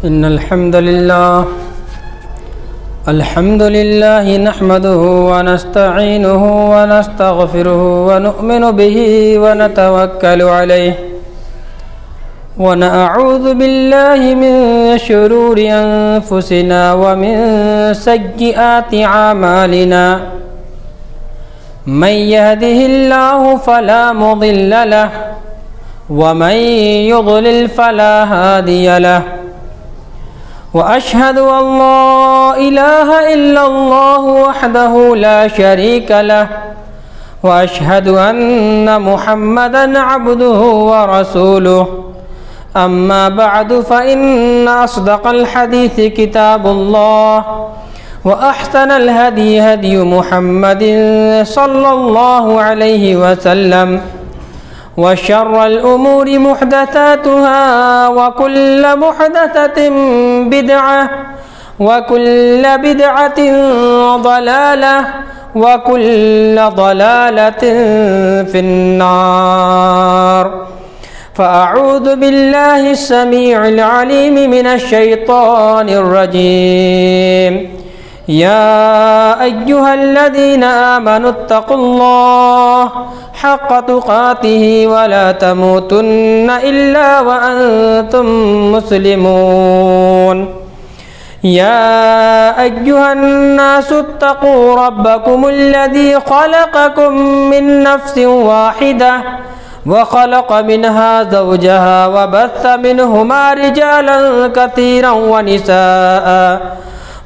إن الحمد لله نحمده ونستعينه ونستغفره ونؤمن به ونتوكل عليه ونعوذ بالله من شرور أنفسنا ومن سيئات أعمالنا من يهده الله فلا مضل له ومن يضلل فلا هادي له وأشهد أن لا إله إلا الله وحده لا شريك له وأشهد أن محمدًا عبده ورسوله أما بعد فإن أصدق الحديث كتاب الله وأحسن الهدي هدي محمد صلى الله عليه وسلم وشر الأمور محدثاتها وكل محدثة بدعة وكل بدعة ضلالة وكل ضلالة في النار فأعوذ بالله السميع العليم من الشيطان الرجيم يا أيها الذين آمنوا اتقوا الله حق تقاته ولا تموتن إلا وأنتم مسلمون يا أيها الناس اتقوا ربكم الذي خلقكم من نفس واحدة وخلق منها زوجها وبث منهما رجالا كثيرا ونساء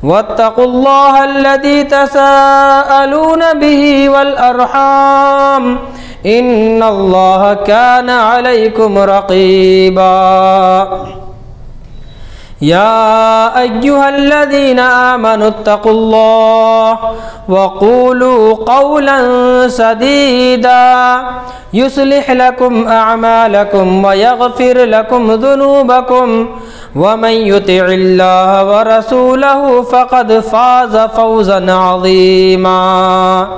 واتقوا الله الذي تساءلون به والأرحام إن الله كان عليكم رقيبا يا أيها الذين آمنوا اتقوا الله وقولوا قولا سديدا يصلح لكم أعمالكم ويغفر لكم ذنوبكم ومن يطع الله ورسوله فقد فاز فوزا عظيما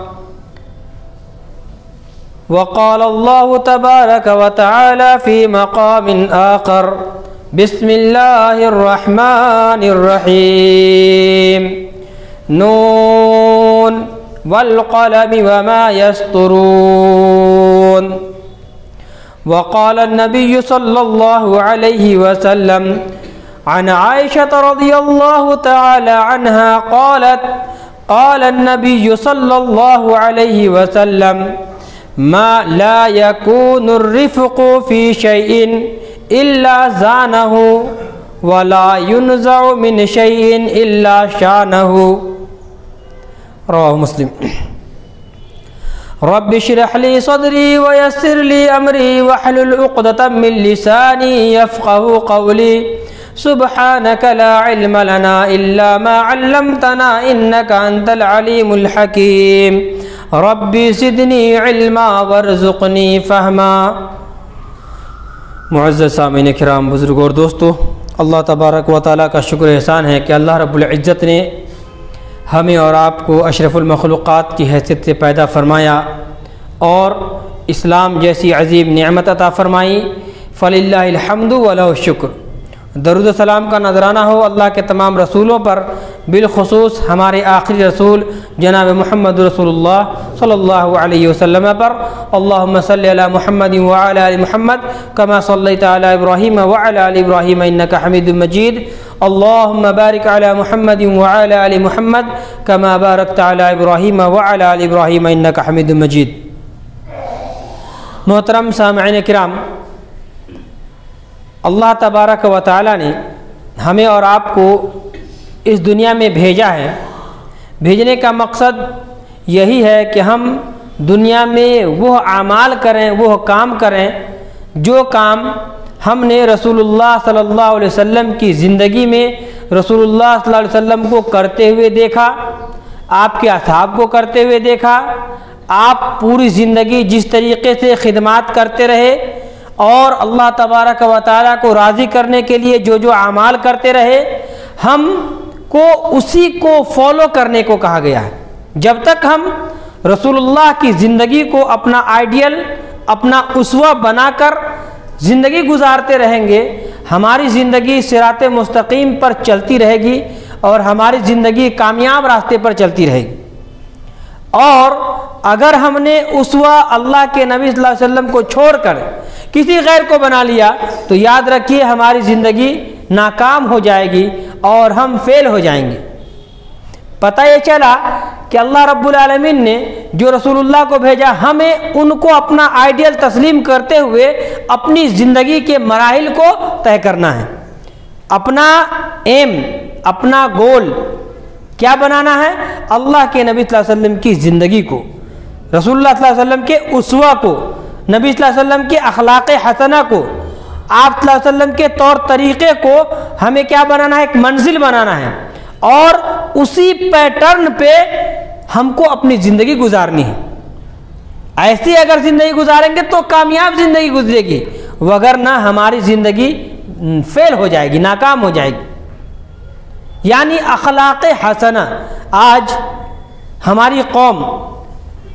وقال الله تبارك وتعالى في مقام آخر بسم الله الرحمن الرحيم نون والقلم وما يسطرون وقال النبي صلى الله عليه وسلم عن عائشة رضي الله تعالى عنها قالت قال النبي صلى الله عليه وسلم ما لا يكون الرفق في شيء إلا زانه ولا ينزع من شيء إلا شانه رواه مسلم رب اشرح لي صدري ويسر لي أمري واحلل عقدة من لساني يفقه قولي سبحانك لا علم لنا إلا ما علمتنا إنك أنت العليم الحكيم ربي زدني علما وارزقني فهما معزز سامعین کرام، بزرگ اور دوستو، اللہ تبارک و تعالیٰ کا شکر احسان ہے کہ اللہ رب العزت نے ہمیں اور آپ کو اشرف المخلوقات کی حیثیت سے پیدا فرمایا اور اسلام جیسی عظیم نعمت عطا فرمائی۔ فللہ الحمد ولہ الشکر۔ درود و سلام کا نذرانہ ہو اللہ کے تمام رسولوں پر، بالخصوص ہمارے آخری رسول جناب محمد رسول اللہ صلی اللہ علیہ وسلم پر۔ اللہم صلی علی محمد وعلی آل محمد کما صلیت علی ابراہیم وعلی آل ابراہیم انکا حمید مجید۔ اللہم بارک علی محمد وعلی آل محمد کما بارکت علی ابراہیم وعلی آل ابراہیم انکا حمید مجید۔ محترم سامعین کرام، اللہ تبارک و تعالیٰ نے ہمیں اور آپ کو اس دنیا میں بھیجا ہے۔ بھیجنے کا مقصد یہی ہے کہ ہم دنیا میں وہ اعمال کریں، وہ کام کریں جو کام ہم نے رسول اللہ صلی اللہ علیہ وسلم کی زندگی میں رسول اللہ صلی اللہ علیہ وسلم کو کرتے ہوئے دیکھا، آپ کے اصحاب کو کرتے ہوئے دیکھا، آپ پوری زندگی جس طریقے سے خدمات کرتے رہے اور اللہ تبارک و تعالیٰ کو راضی کرنے کے لیے جو جو اعمال کرتے رہے، ہم کو اسی کو فالو کرنے کو کہا گیا ہے۔ جب تک ہم رسول اللہ کی زندگی کو اپنا آئیڈیل، اپنا اسوہ بنا کر زندگی گزارتے رہیں گے، ہماری زندگی صراط مستقیم پر چلتی رہے گی اور ہماری زندگی کامیاب راستے پر چلتی رہے گی۔ اور اگر ہم نے اسوہ اللہ کے نبی صلی اللہ علیہ وسلم کو چھوڑ کر کسی غیر کو بنا لیا تو یاد رکھیے ہماری زندگی ناکام ہو جائے گی اور ہم فیل ہو جائیں گے۔ پتہ یہ چلا کہ اللہ رب العالمین نے جو رسول اللہ کو بھیجا ہمیں ان کو اپنا آئیڈیل تسلیم کرتے ہوئے اپنی زندگی کے مراحل کو طے کرنا ہے، اپنا ایم، اپنا گول کیا بنانا ہے؟ اللہ کے نبی صلی اللہ علیہ وسلم کی زندگی کو، رسول اللہ صلی اللہ علیہ وسلم کے اسوہ کو، نبی صلی اللہ علیہ وسلم کے اخلاق حسنہ کو، آپ صلی اللہ علیہ وسلم کے طور طریقے کو ہمیں کیا بنانا ہے؟ ایک منزل بنانا ہے، اور اسی پیٹرن پہ ہم کو اپنی زندگی گزارنی ہے۔ ایسی اگر زندگی گزاریں گے تو کامیاب زندگی گزرے گی، وگرنہ ہماری زندگی فیل ہو جائے گی، ناکام ہو جائے گی۔ یعنی اخلاق حسنہ، آج ہماری قوم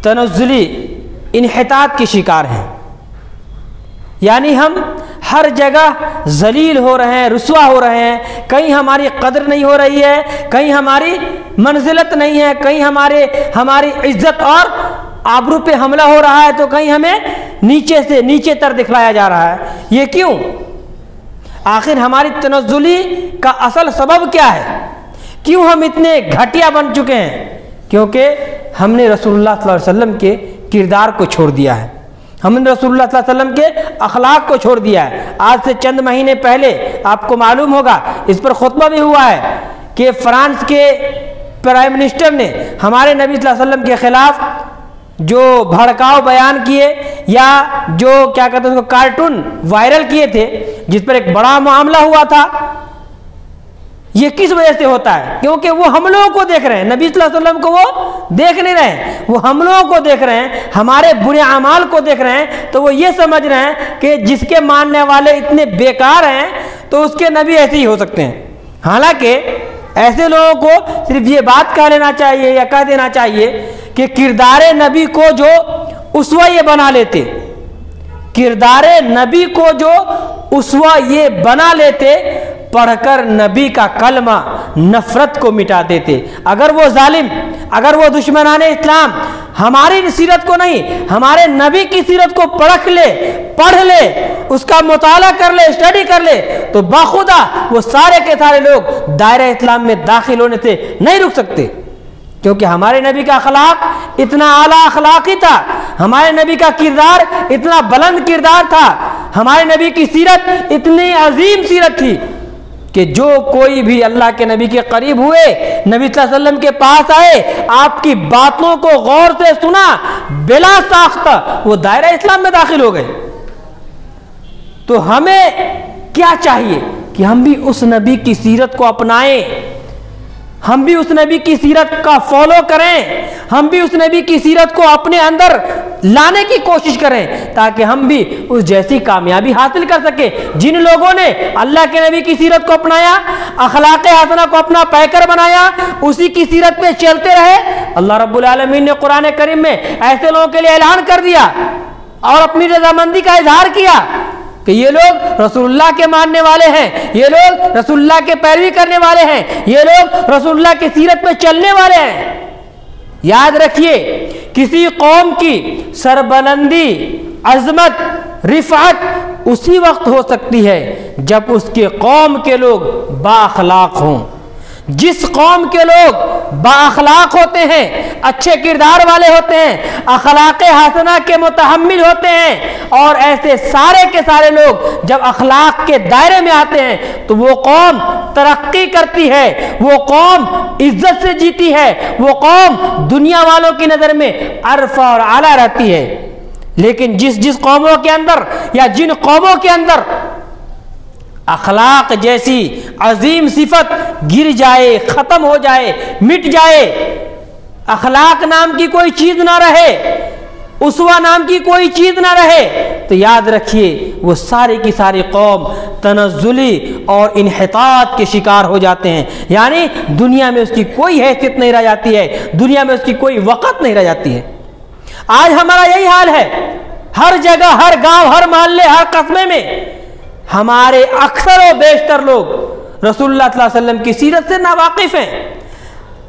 تنزلی انحطاط کی شکار ہے، یعنی ہم ہر جگہ ذلیل ہو رہے ہیں، رسوا ہو رہے ہیں، کہیں ہماری قدر نہیں ہو رہی ہے، کہیں ہماری منزلت نہیں ہے، کہیں ہماری عزت اور آبرو پہ حملہ ہو رہا ہے، تو کہیں ہمیں نیچے سے نیچے تر دکھلایا جا رہا ہے۔ یہ کیوں؟ آخر ہماری تنزلی کا اصل سبب کیا ہے؟ کیوں ہم اتنے گھٹیا بن چکے ہیں؟ کیونکہ ہم نے رسول اللہ صلی اللہ علیہ وسلم کے کردار کو چھوڑ دیا ہے، ہم نے رسول اللہ صلی اللہ علیہ وسلم کے اخلاق کو چھوڑ دیا ہے۔ آج سے چند مہینے پہلے آپ کو معلوم ہوگا، اس پر خطبہ بھی ہوا ہے کہ فرانس کے پرائم منسٹر نے ہمارے نبی صلی اللہ علیہ وسلم کے خلاف جو بھڑکاؤ بیان کیے یا جو کیا کہتے ہیں اس کو کارٹون وائرل کیے تھے، جس پر ایک بڑا معاملہ ہوا تھا۔ یہ کس وجہ سے ہوتا ہے؟ کیونکہ وہ ہم لوگوں کو دیکھ رہے ہیں، نبی صلی اللہ علیہ وسلم کو وہ دیکھ نہیں رہے ہیں، وہ ہم لوگوں کو دیکھ رہے ہیں، ہمارے برے اعمال کو دیکھ رہے ہیں، تو وہ یہ سمجھ رہے ہیں کہ جس کے ماننے والے اتنے بیکار ہیں تو اس کے نبی ایسے ہی ہو سکتے ہیں۔ حالانکہ ایسے لوگوں کو صرف یہ بات کہہ لینا چاہیے یا کہہ دینا چاہیے کہ کردار نبی کو جو اسوہ یہ بنا لیتے، کردار نبی کو جو اسوہ یہ بنا لیتے، پڑھ کر نبی کا کلمہ نفرت کو مٹا دیتے۔ اگر وہ ظالم، اگر وہ دشمنان اسلام ہماری سیرت کو نہیں، ہمارے نبی کی سیرت کو پرکھ لے، پڑھ لے، اس کا مطالعہ کر لے، اسٹڈی کر لے، تو باخدا وہ سارے کے سارے لوگ دائرہ اسلام میں داخل ہونے سے نہیں رک سکتے، کیونکہ ہمارے نبی کا اخلاق اتنا اعلیٰ اخلاقی تھا، ہمارے نبی کا کردار اتنا بلند کردار تھا، ہمارے نبی کی سیرت اتنی عظیم سیرت تھی کہ جو کوئی بھی اللہ کے نبی کے قریب ہوئے، نبی صلی اللہ علیہ وسلم کے پاس آئے، آپ کی باتوں کو غور سے سنا، بلا ساختہ وہ دائرہ اسلام میں داخل ہو گئے۔ تو ہمیں کیا چاہیے کہ ہم بھی اس نبی کی سیرت کو اپنائیں، ہم بھی اس نبی کی سیرت کا فالو کریں، ہم بھی اس نبی کی سیرت کو اپنے اندر لانے کی کوشش کریں، تاکہ ہم بھی اس جیسی کامیابی حاصل کر سکیں۔ جن لوگوں نے اللہ کے نبی کی سیرت کو اپنایا، اخلاق حسنہ کو اپنا پیکر بنایا، اسی کی سیرت پہ چلتے رہے، اللہ رب العالمین نے قرآن کریم میں ایسے لوگوں کے لیے اعلان کر دیا اور اپنی رضامندی کا اظہار کیا کہ یہ لوگ رسول اللہ کے ماننے والے ہیں، یہ لوگ رسول اللہ کے پیروی کرنے والے ہیں، یہ لوگ رسول اللہ کی سیرت پہ چلنے والے ہیں۔ یاد رکھیے، کسی قوم کی سربلندی، عظمت، رفعت اسی وقت ہو سکتی ہے جب اس کے قوم کے لوگ با اخلاق ہوں۔ جس قوم کے لوگ با اخلاق ہوتے ہیں، اچھے کردار والے ہوتے ہیں، اخلاق حسنہ کے متحمل ہوتے ہیں، اور ایسے سارے کے سارے لوگ جب اخلاق کے دائرے میں آتے ہیں تو وہ قوم ترقی کرتی ہے، وہ قوم عزت سے جیتی ہے، وہ قوم دنیا والوں کی نظر میں عرفہ اور اعلیٰ رہتی ہے۔ لیکن جس قوموں کے اندر یا جن قوموں کے اندر اخلاق جیسی عظیم صفت گر جائے، ختم ہو جائے، مٹ جائے، اخلاق نام کی کوئی چیز نہ رہے، اسوہ نام کی کوئی چیز نہ رہے، تو یاد رکھیے وہ ساری کی ساری قوم تنزلی اور انحطاط کے شکار ہو جاتے ہیں۔ یعنی دنیا میں اس کی کوئی حیثیت نہیں رہ جاتی ہے، دنیا میں اس کی کوئی وقت نہیں رہ جاتی ہے۔ آج ہمارا یہی حال ہے، ہر جگہ، ہر گاؤں، ہر محلے، ہر قصبے میں ہمارے اکثر و بیشتر لوگ رسول اللہ صلی اللہ علیہ وسلم کی سیرت سے ناواقف ہیں،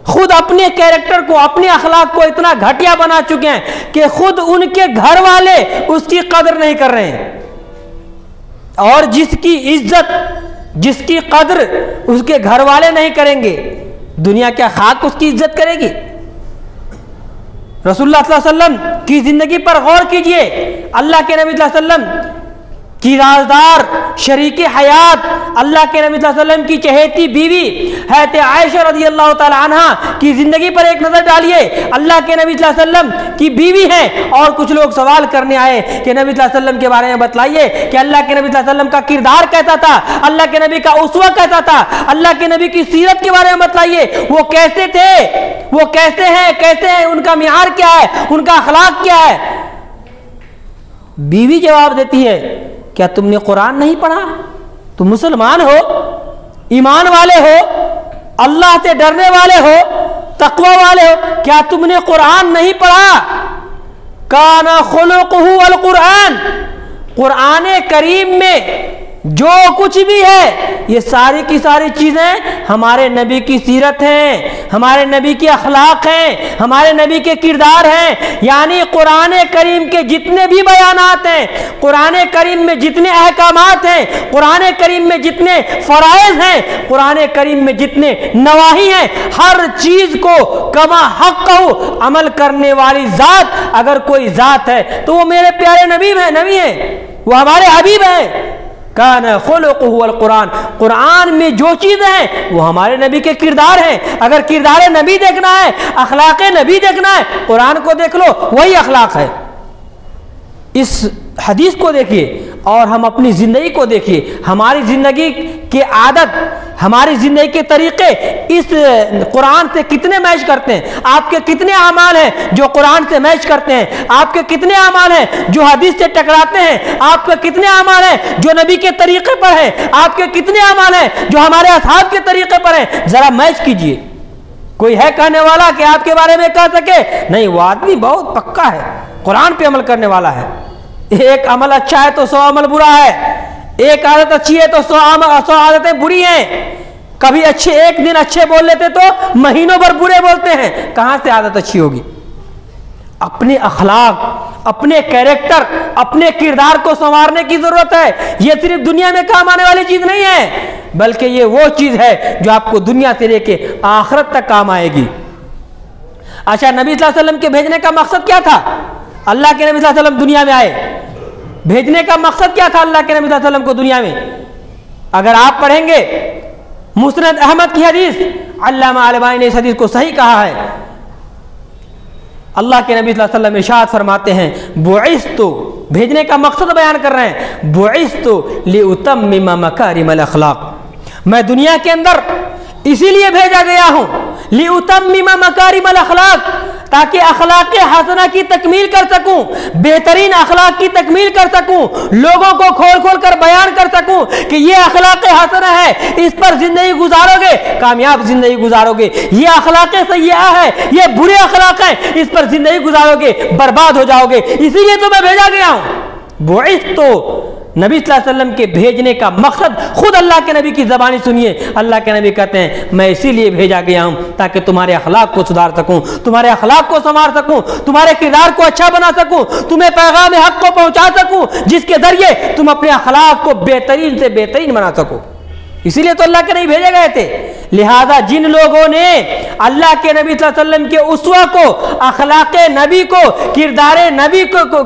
خود اپنے کیریکٹر کو، اپنے اخلاق کو اتنا گھٹیا بنا چکے ہیں کہ خود ان کے گھر والے اس کی قدر نہیں کر رہے ہیں، اور جس کی عزت، جس کی قدر اس کے گھر والے نہیں کریں گے، دنیا کیا خاک اس کی عزت کرے گی؟ رسول اللہ صلی اللہ علیہ وسلم کی زندگی پر غور کیجئے، اللہ کے نبی صلی اللہ علیہ وسلم کی رازدار شریک حیات، اللہ کے نبی صلی اللہ علیہ وسلم کی چہیتی بیوی حضرت عائشہ رضی اللہ تعالی عنہ کی زندگی پر ایک نظر ڈالیے، اللہ کے نبی صلی اللہ علیہ وسلم کی بیوی ہیں، اور کچھ لوگ سوال کرنے آئے کہ نبی صلی اللہ علیہ وسلم کے بارے میں بتلائیے کہ اللہ کے نبی صلی اللہ علیہ وسلم کا کردار کیسا تھا، اللہ کے نبی کا اسوہ کیسا تھا، اللہ کے نبی کی سیرت کے بارے میں بتلائیے، وہ کیسے تھے، وہ کیسے ہیں، ان کا معیار کیا ہے، ان کا اخلاق کیا ہے؟ بیوی جواب دیتی ہے، کیا تم نے قرآن نہیں پڑھا؟ تم مسلمان ہو، ایمان والے ہو، اللہ سے ڈرنے والے ہو، تقوی والے ہو، کیا تم نے قرآن نہیں پڑھا؟ کان خلقہ القرآن، قرآن کریم میں جو کچھ بھی ہے یہ ساری کی ساری چیزیں ہمارے نبی کی سیرت ہیں، ہمارے نبی کے اخلاق ہیں، ہمارے نبی کے کردار ہیں، یعنی قرآن کریم کے جتنے بھی بیانات ہیں، قرآن کریم میں جتنے احکامات ہیں، قرآن کریم میں جتنے فرائض ہیں، قرآن کریم میں جتنے نواہی ہیں، ہر چیز کو کما حق عمل کرنے والی ذات اگر کوئی ذات ہے تو وہ میرے پیارے نبی ہیں، وہ ہمارے حبیب ہیں۔ کان خلقہ القرآن، قرآن میں جو چیزیں ہیں وہ ہمارے نبی کے کردار ہیں۔ اگر کردار نبی دیکھنا ہے، اخلاق نبی دیکھنا ہے، قرآن کو دیکھ لو، وہی اخلاق ہے۔ اس حدیث کو دیکھیے اور ہم اپنی زندگی کو دیکھیے، ہماری زندگی کی عادت، ہماری زندگی کے طریقے اس قرآن سے کتنے میچ کرتے ہیں؟ آپ کے کتنے اعمال ہیں جو قرآن سے میچ کرتے ہیں؟ آپ کے کتنے اعمال ہیں جو حدیث سے ٹکراتے ہیں؟ آپ کے کتنے اعمال ہیں جو نبی کے طریقے پر ہیں؟ آپ کے کتنے اعمال ہیں جو ہمارے اصحاب کے طریقے پر ہیں؟ ذرا میچ کیجئے۔ کوئی ہے کہنے والا کہ آپ کے بارے میں کہہ سکے نہیں وہ آدمی بہت پکا ہے، قرآن پہ عمل کرنے والا ہے؟ ایک عمل اچھا ہے تو 100 عمل برا ہے، ایک عادت اچھی ہے تو 100 عادتیں بری ہیں۔ کبھی ایک دن اچھے بول لیتے تو مہینوں بھر برے بولتے ہیں، کہاں سے عادت اچھی ہوگی؟ اپنے اخلاق، اپنے کیریکٹر، اپنے کردار کو سنوارنے کی ضرورت ہے۔ یہ صرف دنیا میں کام آنے والی چیز نہیں ہے، بلکہ یہ وہ چیز ہے جو آپ کو دنیا سے لے کے آخرت تک کام آئے گی۔ اچھا، نبی صلی اللہ علیہ وسلم کے بھیجنے کا مقصد کیا تھا؟ اللہ کے نبی صلی اللہ علیہ وسلم دنیا میں آئے، بھیجنے کا مقصد کیا تھا اللہ کے نبی صلی اللہ علیہ وسلم کو دنیا میں؟ اگر آپ پڑھیں گے مسند احمد کی حدیث، علامہ البانی نے اس حدیث کو صحیح کہا ہے۔ اللہ کے نبی صلی اللہ علیہ وسلم ارشاد فرماتے ہیں، بعثت، بھیجنے کا مقصد بیان کر رہے ہیں، بعثت لأتمم مکارم الاخلاق، میں دنیا کے اندر اسی لیے بھیجا گیا ہوں، لأتمم مکارم الاخلاق، تاکہ اخلاق حسنہ کی تکمیل کر سکوں، بہترین اخلاق کی تکمیل کر سکوں، لوگوں کو کھول کھول کر بیان کر سکوں کہ یہ اخلاق حسنہ ہے، اس پر زندگی گزارو گے کامیاب زندگی گزارو گے، یہ اخلاق سیئہ ہے، یہ برے اخلاق ہیں، اس پر زندگی گزارو گے برباد ہو جاؤ گے، اسی لیے تو میں بھیجا گیا ہوں۔ بعثت، نبی صلی اللہ علیہ وسلم کے بھیجنے کا مقصد خود اللہ کے نبی کی زبانی سنیے، اللہ کے نبی کہتے ہیں میں اسی لیے بھیجا گیا ہوں تاکہ تمہارے اخلاق کو سدھار سکوں، تمہارے اخلاق کو سنوار سکوں، تمہارے کردار کو اچھا بنا سکوں، تمہیں پیغام حق کو پہنچا سکوں، جس کے ذریعے تم اپنے اخلاق کو بہترین سے بہترین بنا سکو۔ اسی لیے تو اللہ کے نبی بھیجے گئے تھے۔ لہذا جن لوگوں نے اللہ کے نبی صلی اللہ علیہ وسلم کے اسوہ کو، اخلاق نبی کو، کردار نبی کو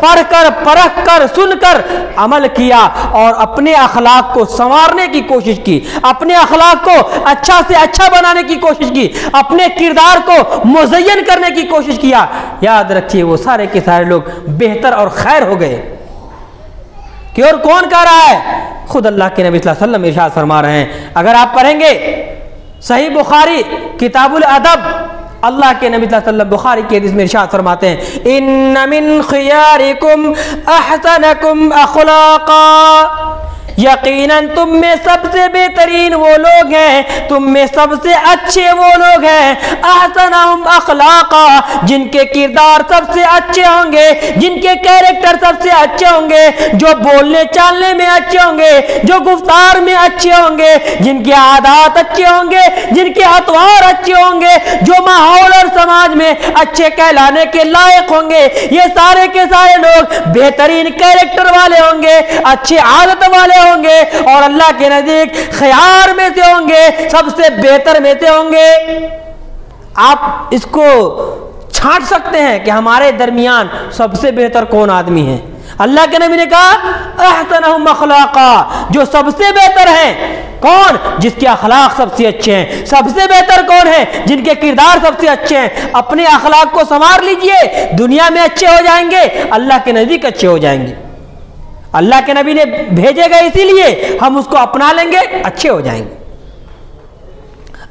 پڑھ کر، پرکھ کر، سن کر عمل کیا اور اپنے اخلاق کو سنوارنے کی کوشش کی، اپنے اخلاق کو اچھا سے اچھا بنانے کی کوشش کی، اپنے کردار کو مزین کرنے کی کوشش کیا، یاد رکھیے وہ سارے کے سارے لوگ بہتر اور خیر ہو گئے۔ کہ اور کون کہہ رہا ہے؟ خود اللہ کے نبی صلی اللہ علیہ وسلم ارشاد فرما رہے ہیں۔ اگر آپ پڑھیں گے صحیح بخاری کتاب الادب، اللہ کے نبی صلی اللہ علیہ وسلم بخاری کی حدیث میں ارشاد فرماتے ہیں، ان من خیارکم احسنکم اخلاقا، یقیناً تم میں سب سے بہترین وہ لوگ ہیں، تم میں سب سے اچھے وہ لوگ ہیں، احسنہم اخلاقا، جن کے کردار سب سے اچھے ہوں گے، جن کے کیریکٹر سب سے اچھے ہوں گے، جو بولنے چالنے میں اچھے ہوں گے، جو گفتار میں اچھے ہوں گے، جن کے عادات اچھے ہوں گے، جن کے اطوار اچھے ہوں گے، جو ماحول اور سماج میں اچھے کہلانے کے لائق ہوں گے، یہ سارے کے سارے لوگ بہترین کیریکٹر والے ہوں گے، اچھی عادت والے ہوں گے، اور اللہ کے نزدیک خیار میں سے ہوں گے، سب سے بہتر میں سے ہوں گے۔ آپ اس کو چھانٹ سکتے ہیں کہ ہمارے درمیان سب سے بہتر کون آدمی ہے؟ اللہ کے نبی نے کہا احسنہم اخلاقا، جو سب سے بہتر ہیں کون؟ جس کے اخلاق سب سے اچھے ہیں۔ سب سے بہتر کون ہے؟ جن کے کردار سب سے اچھے ہیں۔ اپنے اخلاق کو سنوار لیجئے، دنیا میں اچھے ہو جائیں گے، اللہ کے نزدیک اچھے ہو جائیں گے۔ اللہ کے نبی نے بھیجے گا اسی لیے ہم اس کو اپنا لیں گے، اچھے ہو جائیں گے۔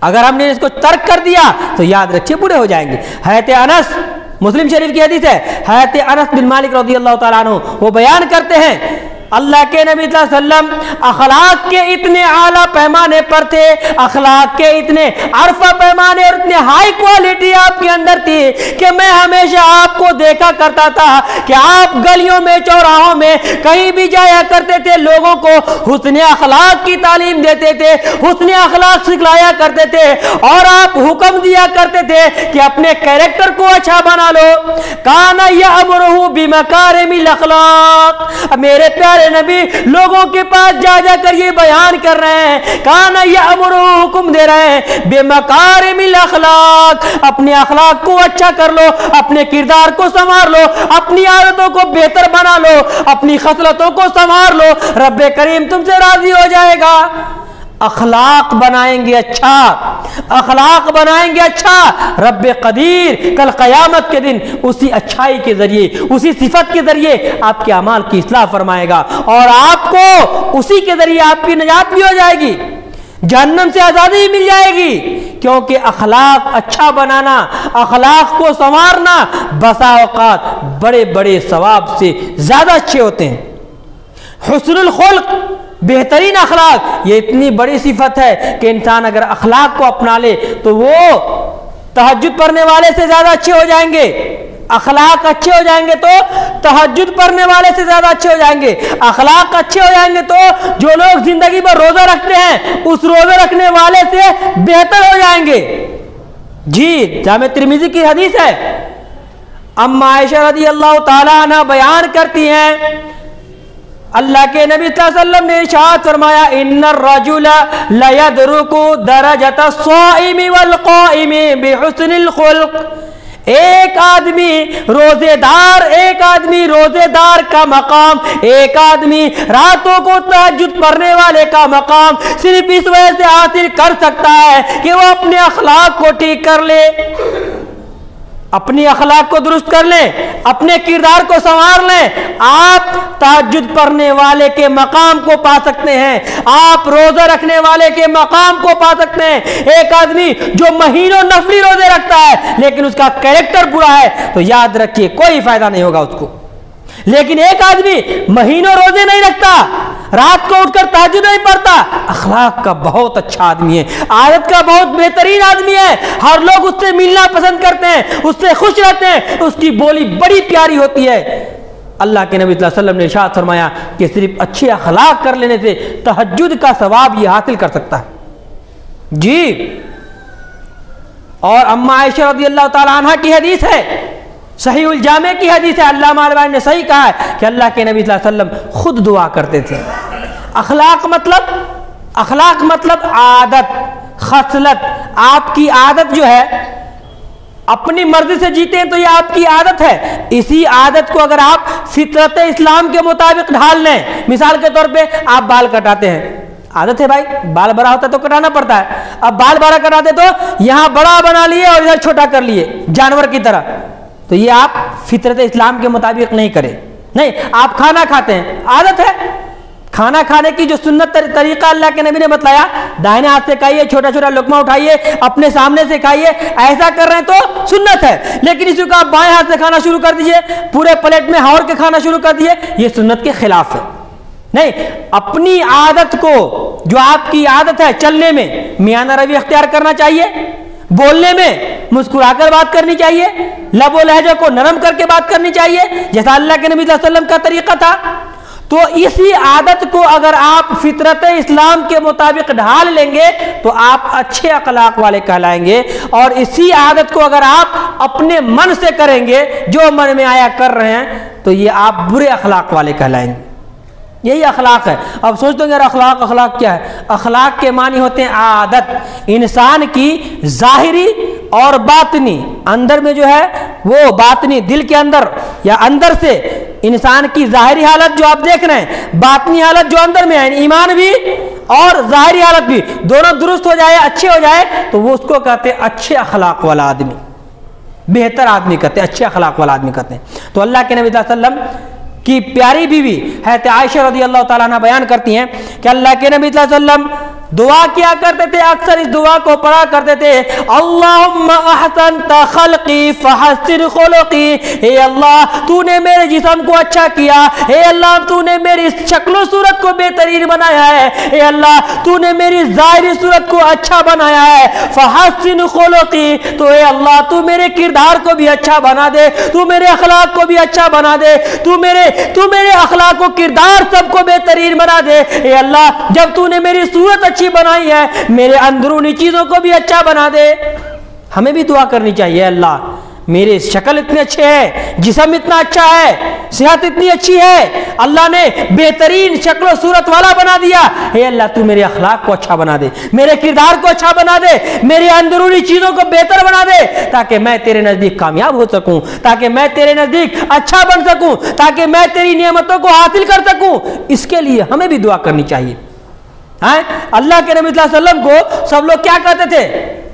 اگر ہم نے اس کو ترک کر دیا تو یاد رکھیے برے ہو جائیں گے۔ حضرت انس، مسلم شریف کی حدیث ہے، حضرت انس بن مالک رضی اللہ تعالیٰ عنہ وہ بیان کرتے ہیں اللہ کے نبی صلی اللہ علیہ وسلم اخلاق کے اتنے اعلیٰ پیمانے پر تھے، اخلاق کے اتنے عرفہ پیمانے اور اتنے ہائی کوالٹی آپ کے اندر تھی کہ میں ہمیشہ آپ کو دیکھا کرتا تھا کہ آپ گلیوں میں، چوراہوں میں کہیں بھی جایا کرتے تھے، لوگوں کو حسن اخلاق کی تعلیم دیتے تھے، حسن اخلاق سکھلایا کرتے تھے، اور آپ حکم دیا کرتے تھے کہ اپنے کیریکٹر کو اچھا بنا لو۔ کان یأمرہ بمکارم الاخلاق، میرے پیارے نبی لوگوں کے پاس جا جا کر یہ بیان کر رہے ہیں، کان یأمرہ، حکم دے رہے ہیں، بمکارم الاخلاق، اپنے اخلاق کو اچھا کر لو، اپنے کردار کو سنوار لو، اپنی عادتوں کو بہتر بنا لو، اپنی خصلتوں کو سنوار لو، رب کریم تم سے راضی ہو جائے گا۔ اخلاق بنائیں گے اچھا، اخلاق بنائیں گے اچھا، رب قدیر کل قیامت کے دن اسی اچھائی کے ذریعے، اسی صفت کے ذریعے آپ کے اعمال کی اصلاح فرمائے گا، اور آپ کو اسی کے ذریعے آپ کی نجات بھی ہو جائے گی، جہنم سے آزادی مل جائے گی، کیونکہ اخلاق اچھا بنانا، اخلاق کو سنوارنا بسا اوقات بڑے بڑے ثواب سے زیادہ اچھے ہوتے ہیں۔ حسن الخلق، بہترین اخلاق، یہ اتنی بڑی صفت ہے کہ انسان اگر اخلاق کو اپنا لے تو وہ تہجد پڑھنے والے سے زیادہ اچھے ہو جائیں گے۔ اخلاق اچھے ہو جائیں گے تو تہجد پڑھنے والے سے زیادہ اچھے ہو جائیں گے۔ اخلاق اچھے ہو جائیں گے تو جو لوگ زندگی میں روزہ رکھتے ہیں اس روزہ رکھنے والے سے بہتر ہو جائیں گے۔ جی، جامع ترمذی کی حدیث ہے، اما عائشہ رضی اللہ تعالیٰ عنہ بیان کرتی ہیں اللہ کے نبی صلی اللہ علیہ وسلم نے ارشاد فرمایا ان الرجل لیدرک درجۃ الصائم والقائم بحسن الخلق، ایک آدمی روزے دار کا مقام، ایک آدمی راتوں کو تہجد پڑھنے والے کا مقام صرف اس وجہ سے حاصل کر سکتا ہے کہ وہ اپنے اخلاق کو ٹھیک کر لے، اپنی اخلاق کو درست کر لیں، اپنے کردار کو سنوار لیں۔ آپ تہجد پڑھنے والے کے مقام کو پا سکتے ہیں، آپ روزہ رکھنے والے کے مقام کو پا سکتے ہیں۔ ایک آدمی جو مہینوں نفلی روزے رکھتا ہے لیکن اس کا کیریکٹر برا ہے تو یاد رکھیے کوئی فائدہ نہیں ہوگا اس کو۔ لیکن ایک آدمی مہینوں روزے نہیں رکھتا، رات کو اٹھ کر تہجد نہیں پڑھتا، اخلاق کا بہت اچھا آدمی ہے، عادت کا بہت بہترین آدمی ہے، ہر لوگ اس سے ملنا پسند کرتے ہیں، اس سے خوش رہتے ہیں، اس کی بولی بڑی پیاری ہوتی ہے۔ اللہ کے نبی صلی اللہ علیہ وسلم نے ارشاد فرمایا کہ صرف اچھے اخلاق کر لینے سے تہجد کا ثواب یہ حاصل کر سکتا ہے۔ جی، اور اما عائشہ رضی اللہ تعالی عنہ کی حدیث ہے، صحیح الجامع کی حدیث ہے، علامہ البانی نے صحیح کہا ہے کہ اللہ کے نبی صلی اللہ علیہ وسلم خود دعا کرتے تھے۔ اخلاق مطلب عادت، خصلت، آپ کی عادت جو ہے اپنی مرضی سے جیتے ہیں تو یہ آپ کی عادت ہے، اسی عادت کو اگر آپ فطرت اسلام کے مطابق ڈھال لیں، مثال کے طور پہ آپ بال کٹاتے ہیں، عادت ہے بھائی، بال بڑا ہوتا ہے تو کٹانا پڑتا ہے، اب بال بڑا کٹاتے تو یہاں بڑا بنا لیے اور ادھر چھوٹا کر لیے جانور کی طرح، تو یہ آپ فطرت اسلام کے مطابق نہیں کریں۔ نہیں، آپ کھانا کھاتے ہیں، عادت ہے، کھانا کھانے کی جو سنت طریقہ اللہ کے نبی نے بتلایا، دائیں ہاتھ سے کھائیے، چھوٹا چھوٹا لقمہ اٹھائیے، اپنے سامنے سے کھائیے، ایسا کر رہے ہیں تو سنت ہے، لیکن اسی کو آپ بائیں ہاتھ سے کھانا شروع کر دیجئے، پورے پلیٹ میں ہور کے کھانا شروع کر دیجئے، یہ سنت کے خلاف ہے۔ نہیں، اپنی عادت کو، جو آپ کی عادت ہے چلنے میں میانہ روی اختیار کرنا چاہیے، بولنے میں مسکرا کر بات کرنی چاہیے، لب و لہجے کو نرم کر کے بات کرنی چاہیے جیسا اللہ کے نبی صلی اللہ علیہ وسلم کا طریقہ تھا۔ تو اسی عادت کو اگر آپ فطرت اسلام کے مطابق ڈھال لیں گے تو آپ اچھے اخلاق والے کہلائیں گے، اور اسی عادت کو اگر آپ اپنے من سے کریں گے، جو من میں آیا کر رہے ہیں، تو یہ آپ برے اخلاق والے کہلائیں گے۔ یہی اخلاق ہے۔ اب سوچتے ہیں یار اخلاق کیا ہے؟ اخلاق کے معنی ہوتے ہیں عادت، انسان کی ظاہری اور باطنی، اندر میں جو ہے وہ باطنی، دل کے اندر یا اندر سے انسان کی ظاہری حالت جو آپ دیکھ رہے ہیں، باطنی حالت جو اندر میں ہے، ایمان بھی اور ظاہری حالت بھی دونوں درست ہو جائے، اچھے ہو جائے، تو وہ اس کو کہتے ہیں اچھے اخلاق والا آدمی، بہتر آدمی کہتے ہیں، اچھے اخلاق والا آدمی کہتے ہیں۔ تو اللہ کے نبی صلی اللہ علیہ وسلم کی پیاری بیوی حضرت عائشہ رضی اللہ تعالیٰ عنہ بیان کرتی ہیں کہ اللہ کے نبی صلی اللہ علیہ وسلم دعا کیا کرتے تھے، اکثر اس دعا کو پڑھا کرتے تھے، اللہم احسنت خلقی فحسن خلقی، اے اللہ تو نے میرے جسم کو اچھا کیا، اے اللہ تو نے میری شکل و صورت کو بہترین بنایا ہے، اے اللہ تو نے میری ظاہری صورت کو اچھا بنایا ہے، فحسن خلقی، تو اے اللہ تو میرے کردار کو بھی اچھا بنا دے، تو میرے اخلاق کو بھی اچھا بنا دے، تو میرے اخلاق و کردار سب کو بہترین بنا دے، اے اللہ جب تو نے میری صورت اچھی بنائی ہے، میرے اندرونی چیزوں کو بھی اچھا بنا دے۔ ہمیں بھی دعا کرنی چاہیے، اللہ میرے شکل اتنے اچھے ہے، جسم اتنا اچھا ہے، صحت اتنی اچھی ہے، اللہ نے بہترین شکل و صورت والا بنا دیا، اے اللہ تو میرے اخلاق کو اچھا بنا دے، میرے کردار کو اچھا بنا دے، میرے اندرونی چیزوں کو بہتر بنا دے، تاکہ میں تیرے نزدیک کامیاب ہو سکوں، تاکہ میں تیرے نزدیک اچھا بن سکوں، تاکہ میں تیری نعمتوں کو حاصل کر سکوں۔ اس کے لیے ہمیں بھی دعا کرنی چاہیے۔ اللہ کے نبی صلی اللہ علیہ وسلم کو سب لوگ کیا کہتے تھے؟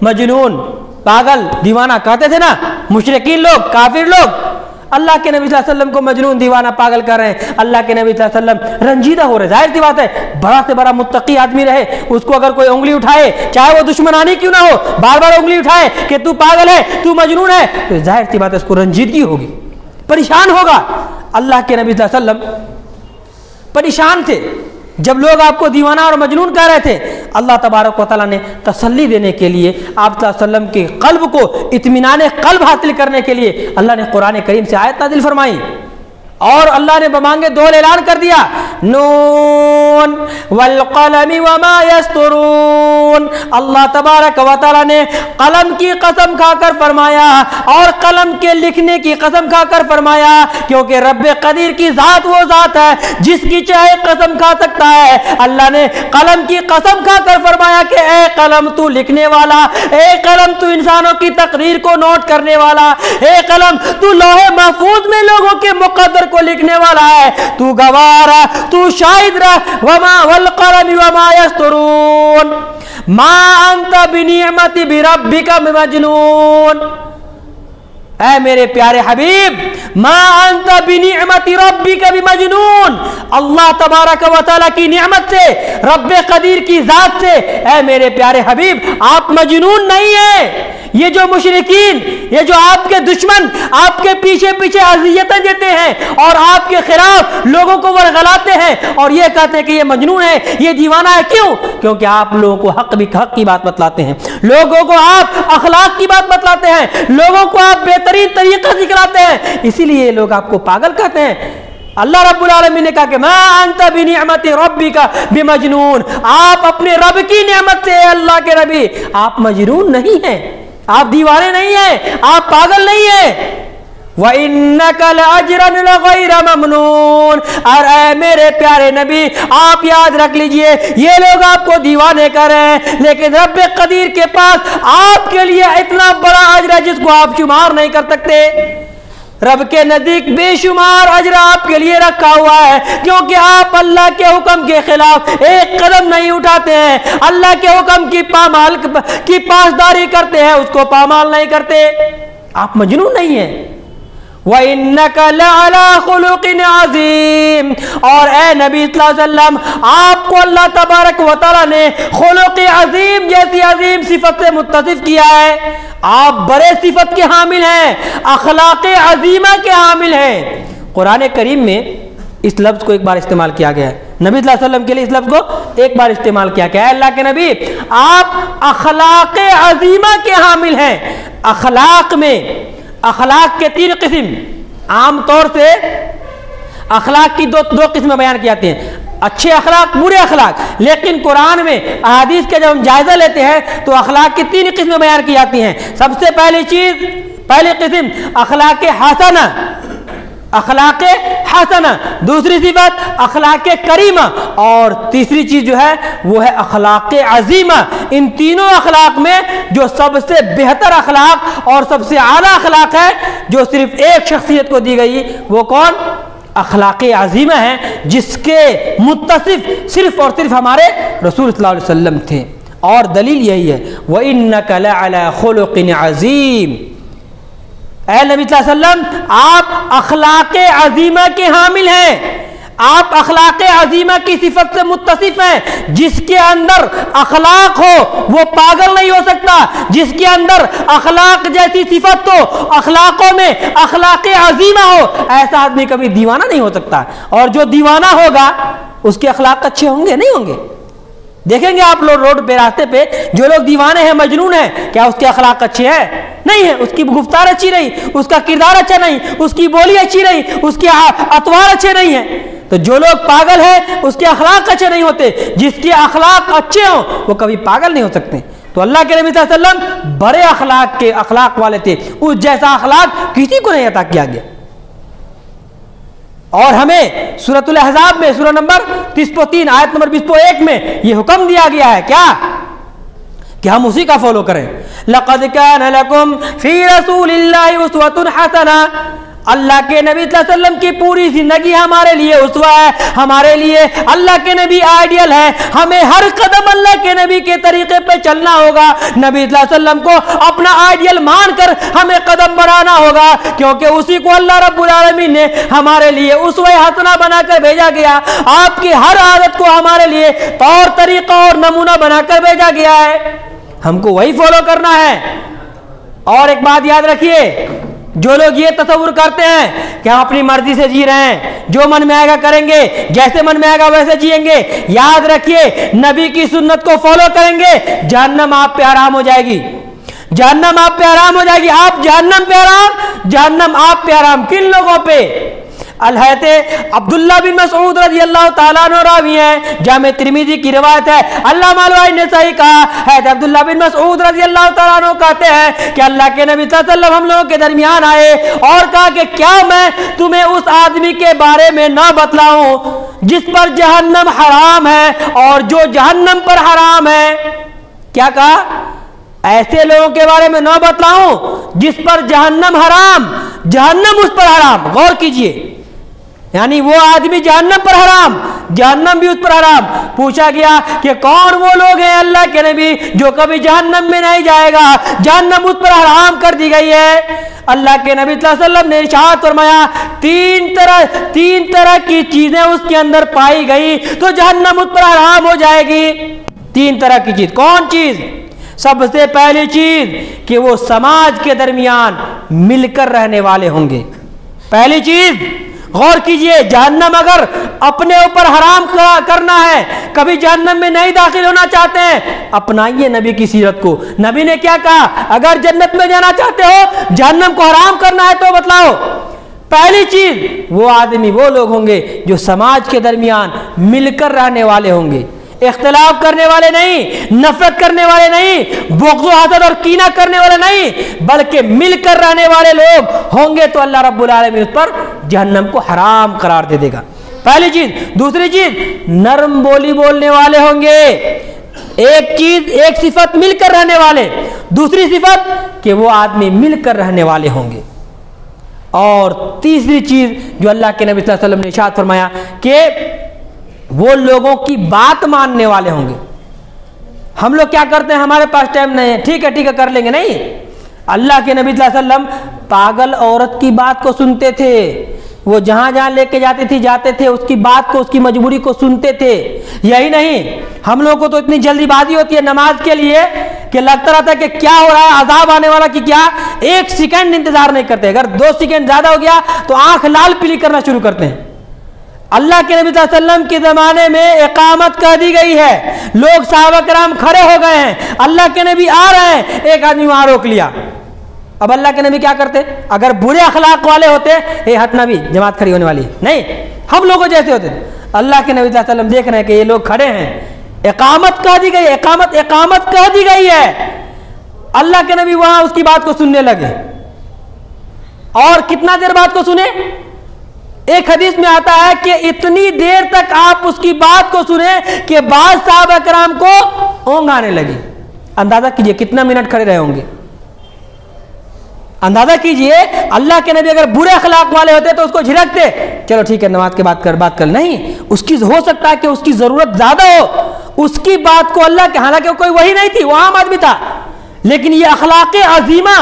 مجنون، پاگل، دیوانہ کہتے تھے نا، مشرکین لوگ، کافر لوگ۔ اللہ کے نبی صلی اللہ علیہ وسلم کو مجنون، دیوانہ، پاگل کر رہے ہیں۔ اللہ کے نبی صلی اللہ علیہ وسلم رنجیدہ ہو رہے، ظاہر سی بات ہے، بڑا سے بڑا متقی آدمی رہے، اس کو اگر کوئی انگلی اٹھائے، چاہے وہ دشمنانی کیوں نہ ہو، بار بار انگلی اٹھائے کہ تو پاگل ہے، تو مجنون ہے، تو ظاہر سی بات ہے اس کو رنجیدگی ہوگی، پریشان ہوگا۔ اللہ کے نبی صلی اللہ علیہ وسلم پریشان تھے جب لوگ آپ کو دیوانہ اور مجنون کہہ رہے تھے۔ اللہ تبارک و تعالیٰ نے تسلی دینے کے لیے آپ صلی اللہ علیہ وسلم کے قلب کو اطمینان قلب حاصل کرنے کے لیے اللہ نے قرآن کریم سے آیت نازل فرمائی، اور اللہ نے بمانگے دول اعلان کر دیا، نون والقلم وما یسطرون۔ اللہ تبارک و تعالیٰ نے قلم کی قسم کھا کر فرمایا اور قلم کے لکھنے کی قسم کھا کر فرمایا، کیونکہ رب قدیر کی ذات وہ ذات ہے جس کی چاہے قسم کھا سکتا ہے۔ اللہ نے قلم کی قسم کھا کر فرمایا کہ اے قلم تو لکھنے والا، اے قلم تو انسانوں کی تقدیر کو نوٹ کرنے والا، اے قلم تو لوح محفوظ میں لوگوں کے مقدر کو لکھنے والا ہے، تو گواہ رہ، تو شاہد رہ، وما والقلم وما یسطرون ما انت بنعمت بربک بمجنون۔ اے میرے پیارے حبیب، ما انت بنعمت ربک بمجنون، اللہ تبارک و تعالیٰ کی نعمت سے، رب قدیر کی ذات سے اے میرے پیارے حبیب آپ مجنون نہیں ہیں۔ یہ جو مشرکین، یہ جو آپ کے دشمن آپ کے پیچھے پیچھے اذیتیں دیتے ہیں اور آپ کے خلاف لوگوں کو ورغلاتے ہیں اور یہ کہتے ہیں کہ یہ مجنون ہے، یہ دیوانہ ہے، کیوں؟ کیونکہ آپ لوگوں کو حق کی بات بتلاتے ہیں، لوگوں کو آپ اخلاق کی بات بتلاتے ہیں، لوگوں کو آپ بہترین طریقہ سکھلاتے ہیں، اسی لیے لوگ آپ کو پاگل کہتے ہیں۔ اللہ رب العالمین نے کہا کہ ما انت بنعمت ربک بمجنون، آپ اپنے رب کی نعمت سے اللہ کے نبی آپ مجنون نہیں ہیں، آپ دیوانے نہیں ہیں، آپ پاگل نہیں ہیں۔ وَإِنَّكَ لَأَجْرًا لَغَيْرَ مَمْنُونَ، اور اے میرے پیارے نبی آپ یاد رکھ لیجئے، یہ لوگ آپ کو دیوانے کر رہے ہیں، لیکن رب قدیر کے پاس آپ کے لیے اتنا بڑا اجر ہے جس کو آپ شمار نہیں کر سکتے۔ رب کے نزدیک بے شمار اجر آپ کے لیے رکھا ہوا ہے، کیونکہ آپ اللہ کے حکم کے خلاف ایک قدم نہیں اٹھاتے ہیں، اللہ کے حکم کی پاسداری کرتے ہیں، اس کو پامال نہیں کرتے۔ آپ مجنون نہیں ہیں۔ وَإِنَّكَ لَعَلَىٰ خُلُقٍ عَظِيمٍ، اور اے نبی صلی اللہ علیہ وسلم آپ کو اللہ تبارک و تعالیٰ نے خلق عظیم جیسی عظیم صفت سے متصف کیا ہے، آپ بڑے صفت کے حامل ہیں، اخلاق عظیمہ کے حامل ہیں۔ قرآن کریم میں اس لفظ کو ایک بار استعمال کیا گیا ہے، نبی صلی اللہ علیہ وسلم کے لیے اس لفظ کو ایک بار استعمال کیا کہ اے اللہ کے نبی آپ اخلاق عظیمہ کے حامل ہیں۔ اخلاق میں اخلاق کے 3 قسم، عام طور سے اخلاق کی دو قسمیں بیان کی جاتی ہیں، اچھے اخلاق، برے اخلاق، لیکن قرآن میں احادیث کا جب ہم جائزہ لیتے ہیں تو اخلاق کی 3 قسمیں بیان کی جاتی ہیں۔ سب سے پہلی قسم اخلاق حسنہ، اخلاق حسنہ، دوسری صفت اخلاق کریمہ، اور تیسری چیز جو ہے وہ ہے اخلاق عظیمہ۔ ان تینوں اخلاق میں جو سب سے بہتر اخلاق اور سب سے اعلیٰ اخلاق ہے جو صرف ایک شخصیت کو دی گئی، وہ کون؟ اخلاق عظیمہ ہے، جس کے متصف صرف اور صرف ہمارے رسول صلی اللہ علیہ وسلم تھے، اور دلیل یہی ہے وَإِنَّكَ لَعَلَى خُلُقٍ عَظِيمٍ۔ اے نبی صلی اللہ علیہ وسلم آپ اخلاق عظیمہ کے حامل ہیں، آپ اخلاق عظیمہ کی صفت سے متصف ہیں۔ جس کے اندر اخلاق ہو وہ پاگل نہیں ہو سکتا، جس کے اندر اخلاق جیسی صفت ہو، اخلاقوں میں اخلاق عظیمہ ہو، ایسا آدمی کبھی دیوانہ نہیں ہو سکتا، اور جو دیوانہ ہوگا اس کے اخلاق اچھے ہوں گے نہیں ہوں گے؟ دیکھیں گے آپ لوگ روڈ پہ، راستے پہ جو لوگ دیوانے ہیں، مجنون ہیں، کیا اس کے اخلاق اچھے ہیں؟ نہیں ہے، اس کی گفتار اچھی نہیں، اس کا کردار اچھا نہیں، اس کی بولی اچھی نہیں، اس کے اطوار اچھے نہیں ہیں۔ تو جو لوگ پاگل ہیں اس کے اخلاق اچھے نہیں ہوتے، جس کے اخلاق اچھے ہوں وہ کبھی پاگل نہیں ہو سکتے۔ تو اللہ کے نبی صلی اللہ علیہ وسلم بڑے اخلاق والے تھے، اس جیسا اخلاق کسی کو نہیں عطا کیا گیا۔ اور ہمیں سورۃ الاحزاب میں سورہ نمبر 33 آیت نمبر 21 میں یہ حکم دیا گیا ہے کیا کہ ہم اسی کا فالو کریں۔ لقد کان لکم فی رسول اللہ اسوۃ حسنہ، اللہ کے نبی صلی اللہ علیہ وسلم کی پوری زندگی ہمارے لیے اسوہ ہے، ہمارے لیے اللہ کے نبی آئیڈیل ہے، ہمیں ہر قدم اللہ کے نبی کے طریقے پہ چلنا ہوگا، نبی صلی اللہ علیہ وسلم کو اپنا آئیڈیل مان کر ہمیں قدم بڑھانا ہوگا، کیونکہ اسی کو اللہ رب العالمین نے ہمارے لیے اسوہ حسنہ بنا کر بھیجا گیا۔ آپ کی ہر عادت کو ہمارے لیے طور طریقہ اور نمونہ بنا کر بھیجا گیا ہے، ہم کو وہی فالو کرنا ہے۔ اور ایک بات یاد رکھیے، جو لوگ یہ تصور کرتے ہیں کہ ہم اپنی مرضی سے جی رہے ہیں، جو من میں آئے گا کریں گے، جیسے من میں آئے گا ویسے جئیں گے، یاد رکھیے نبی کی سنت کو فالو کریں گے جہنم آپ پہ حرام ہو جائے گی، جہنم آپ پہ حرام ہو جائے گی، آپ جہنم پہ حرام، جہنم آپ پہ حرام۔ کن لوگوں پہ؟ الحیت عبداللہ بن مسعود رضی اللہ تعالیٰ عنہ راوی ہیں، جامع ترمذی کی روایت ہے، علامہ البانی نے صحیح کہا ہے، عبداللہ بن مسعود رضی اللہ تعالیٰ عنہ کہتے ہیں کہ اللہ کے نبی صلی اللہ علیہ وسلم ہم لوگوں کے درمیان آئے اور کہا کہ کیا میں تمہیں اس آدمی کے بارے میں نہ بتلاؤں جس پر جہنم حرام ہے اور جو جہنم پر حرام ہے؟ کیا کہا؟ ایسے لوگوں کے بارے میں نہ بتلاؤں جس پر جہنم حرام، جہنم اس پر حرام۔ غور کیجئے، یعنی وہ آدمی جہنم پر حرام، جہنم بھی اس پر حرام۔ پوچھا گیا کہ کون وہ لوگ ہیں اللہ کے نبی جو کبھی جہنم میں نہیں جائے گا، جہنم اس پر حرام کر دی گئی ہے؟ اللہ کے نبی صلی اللہ علیہ وسلم نے ارشاد فرمایا تین طرح کی چیزیں اس کے اندر پائی گئی تو جہنم اس پر حرام ہو جائے گی۔ 3 طرح کی چیز، کون چیز؟ سب سے پہلی چیز کہ وہ سماج کے درمیان مل کر رہنے والے ہوں گے۔ پہلی چیز غور کیجئے، جہنم اگر اپنے اوپر حرام کرنا ہے، کبھی جہنم میں نہیں داخل ہونا چاہتے ہیں، اپنائیے نبی کی سیرت کو۔ نبی نے کیا کہا؟ اگر جنت میں جانا چاہتے ہو، جہنم کو حرام کرنا ہے تو بتلاؤ۔ پہلی چیز وہ آدمی، وہ لوگ ہوں گے جو سماج کے درمیان مل کر رہنے والے ہوں گے، اختلاف کرنے والے نہیں، نفرت کرنے والے نہیں، بغض و حسد اور کینہ کرنے والے نہیں، بلکہ مل کر رہنے والے لوگ ہوں گے تو اللہ رب العالمین اس پر جہنم کو حرام قرار دے دے گا۔ پہلی چیز۔ دوسری چیز، نرم بولی بولنے والے ہوں گے۔ ایک صفت مل کر رہنے والے، دوسری صفت کہ وہ آدمی مل کر رہنے والے ہوں گے، اور تیسری چیز جو اللہ کے نبی صلی اللہ علیہ وسلم نے ارشاد فرمایا کہ وہ لوگوں کی بات ماننے والے ہوں گے۔ ہم لوگ کیا کرتے ہیں؟ ہمارے پاس ٹائم نہیں ہے، ٹھیک ہے کر لیں گے، نہیں۔ اللہ کے نبی صلی اللہ علیہ وسلم پاگل عورت کی بات کو سنتے تھے، وہ جہاں جہاں لے کے جاتے تھے اس کی بات کو، اس کی مجبوری کو سنتے تھے۔ یہی نہیں، ہم لوگوں کو تو اتنی جلدی بازی ہوتی ہے نماز کے لیے کہ لگتا رہتا ہے کہ کیا ہو رہا ہے، عذاب آنے والا کہ کیا، 1 سیکنڈ انتظار نہیں کرتے، اگر 2 سیکنڈ زیادہ ہو گیا تو آنکھ لال پیلی کرنا شروع کرتے ہیں۔ اللہ کے نبی صلی اللہ علیہ وسلم کے زمانے میں اقامت کر دی گئی ہے، لوگ صحابہ کرام کھڑے ہو گئے ہیں، اللہ کے نبی آ رہے ہیں، ایک آدمی وہاں روک لیا۔ اب اللہ کے نبی کیا کرتے؟ اگر برے اخلاق والے ہوتے، اے ہٹ نبی جماعت کھڑی ہونے والی نہیں، ہم لوگوں جیسے ہوتے۔ اللہ کے نبی صلی اللہ علیہ وسلم دیکھ رہے ہیں کہ یہ لوگ کھڑے ہیں، اقامت کہہ دی گئی، اقامت کہہ دی گئی ہے، اللہ کے نبی وہاں اس کی بات کو سننے لگے۔ اور کتنا دیر بات کو سنے؟ ایک حدیث میں آتا ہے کہ اتنی دیر تک آپ اس کی بات کو سنیں کہ بعض صحابہ کرام کو اونگ آنے لگی۔ اندازہ کیجئے کتنا منٹ کھڑے رہے ہوں گے، اندازہ کیجئے۔ اللہ کے نبی اگر برے اخلاق والے ہوتے تو اس کو جھڑکتے، چلو ٹھیک ہے نماز کے بعد بات کر، نہیں، اس کی ہو سکتا ہے کہ اس کی ضرورت زیادہ ہو، اس کی بات کو اللہ کے، حالانکہ کوئی وہی نہیں تھی، وہ عام آدمی تھا، لیکن یہ اخلاق عظیمہ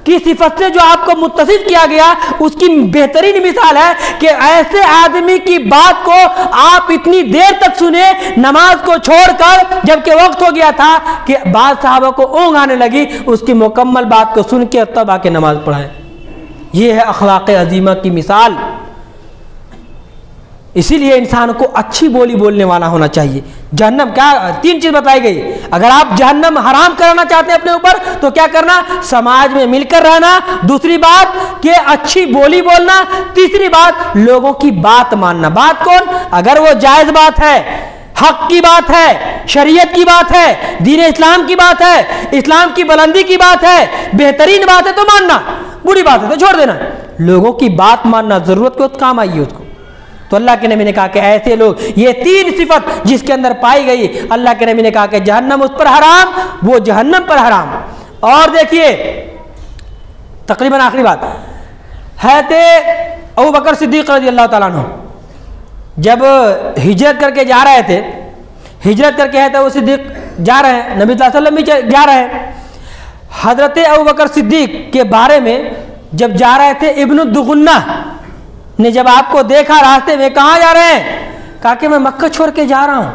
کی صفت سے جو آپ کو متصف کیا گیا، اس کی بہترین مثال ہے کہ ایسے آدمی کی بات کو آپ اتنی دیر تک سنیں نماز کو چھوڑ کر، جبکہ وقت ہو گیا تھا کہ بعض صحابہ کو اونگ آنے لگی، اس کی مکمل بات کو سن کے تب آ کے نماز پڑھائیں۔ یہ ہے اخلاق عظیمہ کی مثال۔ اسی لیے انسان کو اچھی بولی بولنے والا ہونا چاہیے۔ جہنم کیا، تین چیز بتائی گئی، اگر آپ جہنم حرام کرانا چاہتے ہیں اپنے اوپر تو کیا کرنا؟ سماج میں مل کر رہنا، دوسری بات کہ اچھی بولی بولنا، تیسری بات لوگوں کی بات ماننا۔ بات کون؟ اگر وہ جائز بات ہے، حق کی بات ہے، شریعت کی بات ہے، دین اسلام کی بات ہے، اسلام کی بلندی کی بات ہے، بہترین بات ہے تو ماننا، بری بات ہے تو چھوڑ دینا۔ لوگوں کی بات ماننا، ضرورت کے وقت کام آئیے اس کو۔ تو اللہ کے نبی نے کہا کہ ایسے لوگ، یہ تین صفت جس کے اندر پائی گئی، اللہ کے نبی نے کہا کہ جہنم اس پر حرام، وہ جہنم پر حرام۔ اور دیکھیے تقریباً آخری بات، حضرت ابوبکر صدیق رضی اللہ تعالیٰ عنہ جب ہجرت کر کے جا رہے تھے، ہجرت کر کے وہ صدیق جا رہے ہیں، نبی صلی اللہ علیہ وسلم بھی جا رہے ہیں، حضرت ابوبکر صدیق کے بارے میں جب جا رہے تھے، ابن الدغنہ نے جب آپ کو دیکھا راستے میں، کہاں جا رہے ہیں؟ کہا کہ میں مکہ چھوڑ کے جا رہا ہوں،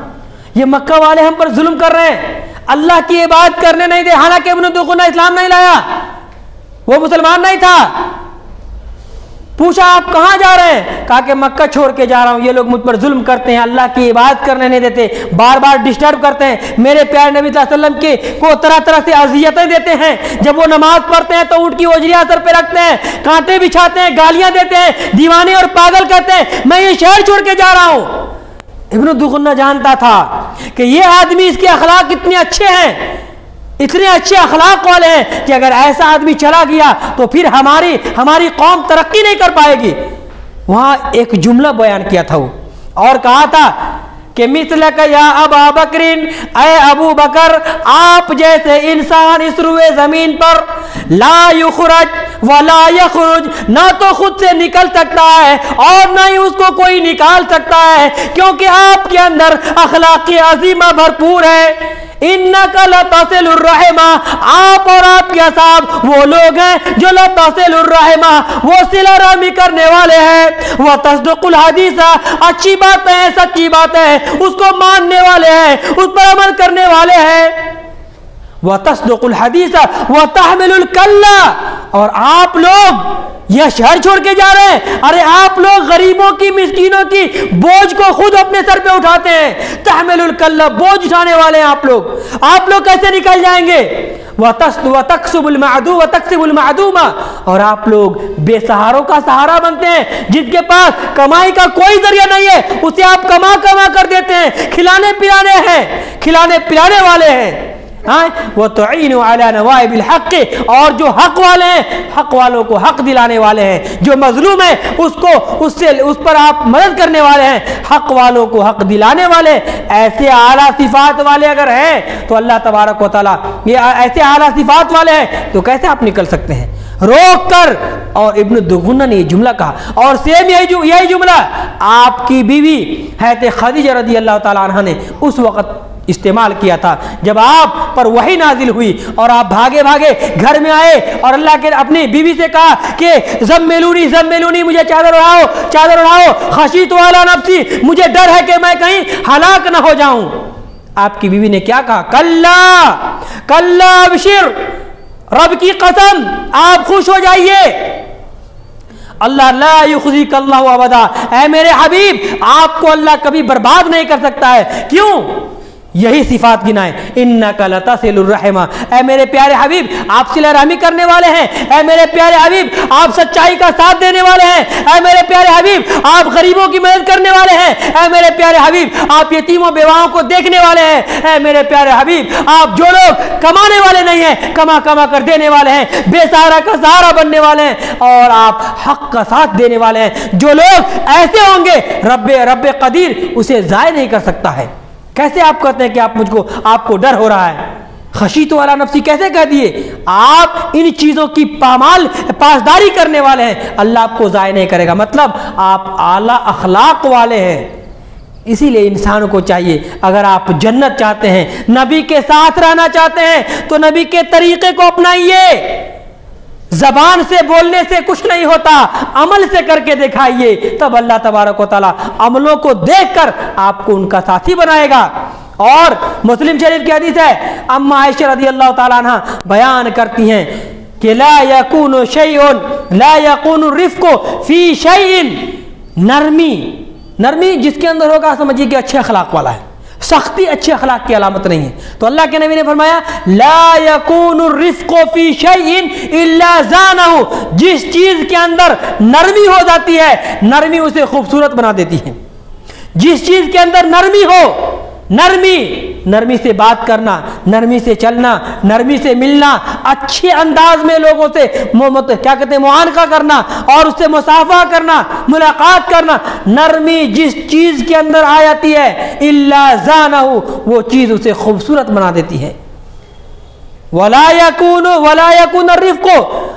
یہ مکہ والے ہم پر ظلم کر رہے ہیں، اللہ کی عبادت کرنے نہیں دے، حالانکہ ابن الدغنہ اسلام نہیں لایا، وہ مسلمان نہیں تھا۔ پوچھا آپ کہاں جا رہے ہیں؟ کہا کہ مکہ چھوڑ کے جا رہا ہوں، یہ لوگ مجھ پر ظلم کرتے ہیں، اللہ کی عبادت کرنے نہیں دیتے، بار بار ڈسٹرب کرتے ہیں، میرے پیارے نبی صلی اللہ علیہ وسلم کے کو طرح طرح سے اذیتیں دیتے ہیں، جب وہ نماز پڑھتے ہیں تو اونٹ کی اوجریاں سر پہ رکھتے ہیں، کانٹے بچھاتے ہیں، گالیاں دیتے ہیں، دیوانے اور پاگل کہتے ہیں، میں یہ شہر چھوڑ کے جا رہا ہوں۔ ابن الدغنہ جانتا تھا کہ یہ آدمی، اس کے اخلاق اتنے اچھے ہیں، اتنے اچھے اخلاق والے ہیں کہ اگر ایسا آدمی چلا گیا تو پھر ہماری قوم ترقی نہیں کر پائے گی۔ وہاں ایک جملہ بیان کیا تھا وہ، اور کہا تھا کہ مثلک یا ابا بکرین، اے ابو بکر، آپ جیسے انسان اس روئے زمین پر لا یخرج ولا یخرج، نہ تو خود سے نکل سکتا ہے اور نہ ہی اس کو کوئی نکال سکتا ہے، کیونکہ آپ کے اندر اخلاق عظیمہ بھرپور ہے۔ انک لتصل الرحمہ، آپ اور آپ کے اصحاب وہ لوگ ہیں جو لتصل الرحمہ، وہ صلہ رحمی کرنے والے ہیں، وتصدق الحدیث، اچھی بات ہے، سچی بات ہے، اس کو ماننے والے ہیں، اس پر عمل کرنے والے ہیں، وتصدق الحدیث وتحمل الکلہ، اور آپ لوگ یہ شہر چھوڑ کے جا رہے ہیں، ارے آپ لوگ غریبوں کی، مسکینوں کی بوجھ کو خود اپنے سر پہ اٹھاتے ہیں، تحمل الکلہ، بوجھ اٹھانے والے ہیں آپ لوگ کیسے نکل جائیں گے؟ وتکسب المعدوم وتکسب المعدوم، اور آپ لوگ بے سہاروں کا سہارا بنتے ہیں، جس کے پاس کمائی کا کوئی ذریعہ نہیں ہے اسے آپ کما کر دیتے ہیں، کھلانے پلانے والے ہیں۔ وَتُعِينُ عَلَى نَوَائِبِ الْحَقِّ، اور جو حق والے ہیں، حق والوں کو حق دلانے والے ہیں، جو مظلوم ہے اس پر آپ مدد کرنے والے ہیں، حق والوں کو حق دلانے والے، ایسے اعلیٰ صفات والے اگر ہیں تو اللہ تبارک و تعالیٰ، یہ ایسے اعلیٰ صفات والے ہیں تو کیسے آپ نکل سکتے ہیں؟ روک کر، اور ابن الدغنہ نے یہ جملہ کہا، اور سیم یہی جملہ آپ کی بیوی حضرت خدیجہ رضی اللہ تعالیٰ عنہ نے اس وقت استعمال کیا تھا جب آپ پر وحی نازل ہوئی اور آپ بھاگے گھر میں آئے اور اللہ کے اپنی بیوی سے کہا کہ زملونی، مجھے چادر اڑاؤ، خشیت علی نفسی، مجھے ڈر ہے کہ میں کہیں ہلاک نہ ہو جاؤں۔ آپ کی بیوی نے کیا کہا؟ کلا ابشر، رب کی قسم آپ خوش ہو جائیے، اللہ لا یخزیک اللہ ابدا، اے میرے حبیب آپ کو اللہ کبھی برباد نہیں کر سکتا ہے۔ کیوں؟ یہی صفات گنائے، انک لتصل الرحم، اے میرے پیارے حبیب آپ صلہ رحمی کرنے والے ہیں، اے میرے پیارے حبیب آپ سچائی کا ساتھ دینے والے ہیں، اے میرے پیارے حبیب آپ غریبوں کی مدد کرنے والے ہیں، اے میرے پیارے حبیب آپ یتیموں بیواؤں کو دیکھنے والے ہیں، اے میرے پیارے حبیب آپ جو لوگ کمانے والے نہیں ہیں کما کما کر دینے والے ہیں، بے سہارا کا سہارا بننے والے ہیں، اور آپ حق کا ساتھ دینے والے ہیں۔ جو لوگ ایسے ہوں گے رب قدیر اسے ضائع نہیں کر سکتا ہے۔ کیسے آپ کہتے ہیں کہ آپ کو ڈر ہو رہا ہے؟ خشیت والا نفسی کیسے کہہ دیے؟ آپ ان چیزوں کی پاسداری کرنے والے ہیں، اللہ آپ کو ضائع نہیں کرے گا، مطلب آپ اعلیٰ اخلاق والے ہیں۔ اسی لیے انسان کو چاہیے اگر آپ جنت چاہتے ہیں، نبی کے ساتھ رہنا چاہتے ہیں تو نبی کے طریقے کو اپنائیے۔ زبان سے بولنے سے کچھ نہیں ہوتا، عمل سے کر کے دکھائیے، تب اللہ تبارک و تعالیٰ عملوں کو دیکھ کر آپ کو ان کا ساتھی بنائے گا۔ اور مسلم شریف کی حدیث ہے، اما عائشہ رضی اللہ تعالیٰ عنہ بیان کرتی ہیں کہ لا یکون شیء لا یکون الرفق فی شیء، نرمی جس کے اندر ہوگا سمجھیے کہ اچھے اخلاق والا ہے، سختی اچھے اخلاق کی علامت نہیں ہے۔ تو اللہ کے نبی نے فرمایا لا یکون الرفق فی شیء الا زانہ، جس چیز کے اندر نرمی ہو جاتی ہے نرمی اسے خوبصورت بنا دیتی ہے۔ جس چیز کے اندر نرمی ہو، نرمی سے بات کرنا، نرمی سے چلنا، نرمی سے ملنا، اچھے انداز میں لوگوں سے کیا کہتے ہیں معانقہ کرنا اور اس سے مصافحہ کرنا، ملاقات کرنا، نرمی جس چیز کے اندر آ جاتی ہے الا زانہ، وہ چیز اسے خوبصورت بنا دیتی ہے۔ ولا یکون الرفق